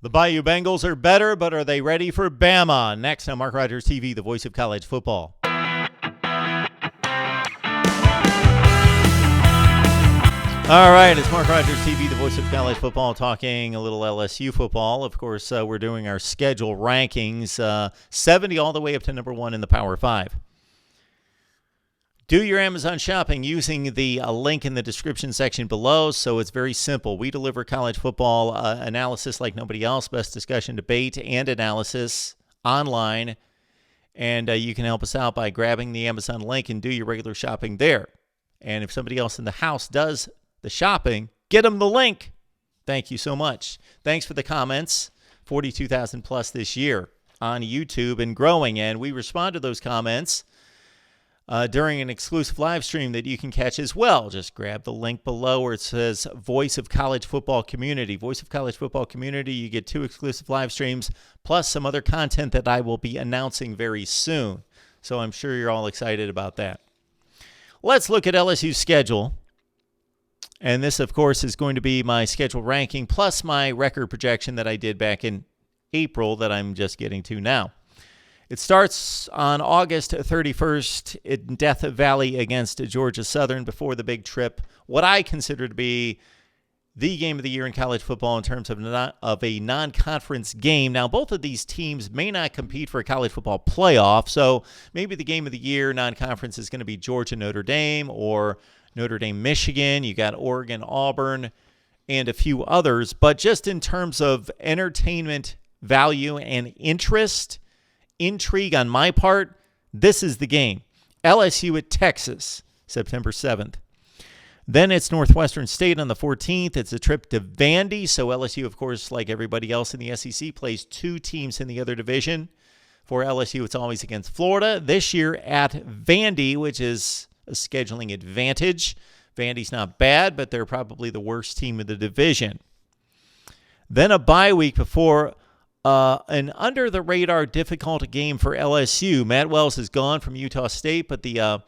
The Bayou Bengals are better, but are they ready for Bama? Next on Mark Rogers TV, the voice of college football. All right, it's Mark Rogers TV, the voice of college football, talking a little LSU football. Of course, we're doing our schedule rankings, 70 all the way up to number 1 in the Power 5. Do your Amazon shopping using the link in the description section below. So it's very simple. We deliver college football analysis like nobody else, best discussion, debate, and analysis online. And you can help us out by grabbing the Amazon link and do your regular shopping there. And if somebody else in the house does the shopping, get them the link. Thank you so much. Thanks for the comments. 42,000 plus this year on YouTube and growing. And we respond to those comments during an exclusive live stream that you can catch as well. Just grab the link below where it says Voice of College Football Community. Voice of College Football Community, you get 2 exclusive live streams plus some other content that I will be announcing very soon. So I'm sure you're all excited about that. Let's look at LSU's schedule. And this, of course, is going to be my schedule ranking plus my record projection that I did back in April that I'm just getting to now. It starts on August 31st in Death Valley against Georgia Southern before the big trip. What I consider to be the game of the year in college football in terms of a non-conference game. Now, both of these teams may not compete for a college football playoff, so maybe the game of the year non-conference is going to be Georgia-Notre Dame or Notre Dame-Michigan. You got Oregon-Auburn and a few others. But just in terms of entertainment value and intrigue on my part, this is the game. LSU at Texas, September 7th. Then it's Northwestern State on the 14th. It's a trip to Vandy. So LSU, of course, like everybody else in the SEC, plays 2 teams in the other division. For LSU, it's always against Florida. This year at Vandy, which is a scheduling advantage. Vandy's not bad, but they're probably the worst team in the division. Then a bye week before an under-the-radar difficult game for LSU. Matt Wells is gone from Utah State, but the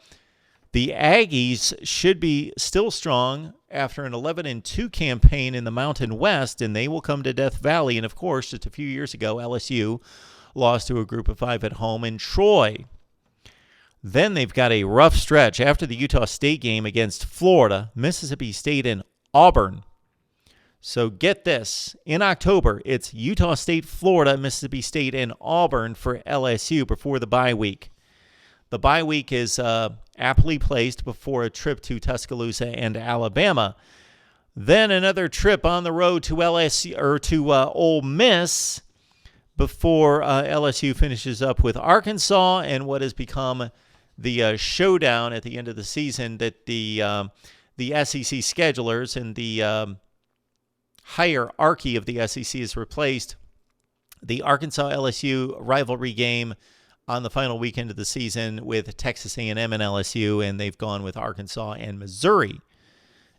Aggies should be still strong after an 11-2 campaign in the Mountain West, and they will come to Death Valley. And, of course, just a few years ago, LSU lost to a group of 5 at home in Troy. Then they've got a rough stretch after the Utah State game against Florida, Mississippi State, and Auburn. So get this. In October, it's Utah State, Florida, Mississippi State, and Auburn for LSU before the bye week. The bye week is aptly placed before a trip to Tuscaloosa and Alabama. Then another trip on the road to LSU or to Ole Miss before LSU finishes up with Arkansas and what has become the showdown at the end of the season that the SEC schedulers and the hierarchy of the SEC has replaced the Arkansas-LSU rivalry game on the final weekend of the season with Texas A&M and LSU, and they've gone with Arkansas and Missouri.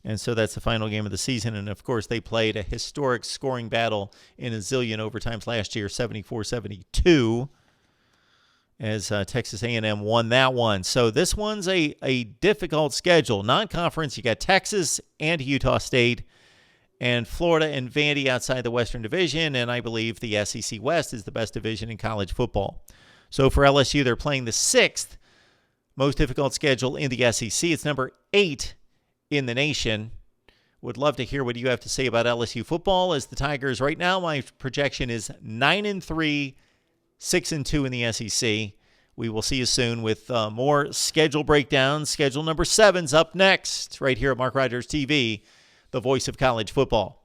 And so that's the final game of the season. And, of course, they played a historic scoring battle in a zillion overtimes last year, 74-72, as Texas A&M won that one. So this one's a difficult schedule. Non-conference, you got Texas and Utah State, and Florida and Vandy outside the Western Division, and I believe the SEC West is the best division in college football. So for LSU, they're playing the 6th most difficult schedule in the SEC. It's number 8 in the nation. Would love to hear what you have to say about LSU football. As the Tigers right now, my projection is 9-3, 6-2 in the SEC. We will see you soon with more schedule breakdowns. Schedule number 7's up next, right here at Mark Rogers TV, the voice of college football.